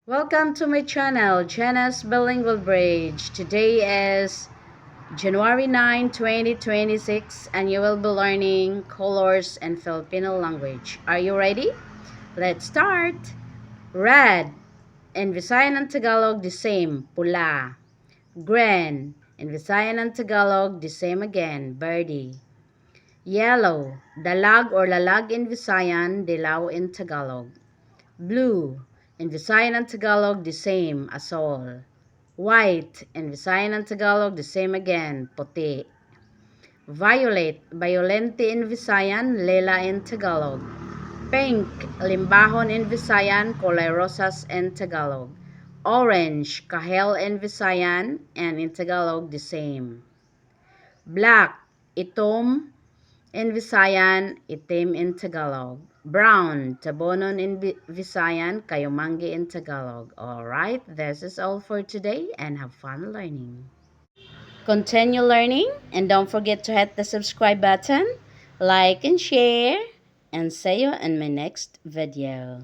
Welcome to my channel, Jenna's Bilingual Bridge. Today is January 9, 2026, and you will be learning colors and Filipino language. Are you ready? Let's start. Red. In Visayan and Tagalog, the same, pula. Green. In Visayan and Tagalog, the same again, birdie. Yellow. Dalag or lalag in Visayan, dilaw in Tagalog. Blue. In Visayan and Tagalog, the same, asol. White. In Visayan and Tagalog, the same again, puti. Violet. Violente in Visayan, lela in Tagalog. Pink. Limbahon in Visayan, kulay rosas in Tagalog. Orange. Kahel in Visayan, and in Tagalog, the same. Black. Itom in Visayan, itim in Tagalog. Brown, tabonon in Visayan, kayumanggi in Tagalog. Alright, this is all for today and have fun learning. Continue learning and don't forget to hit the subscribe button, like and share, and see you in my next video.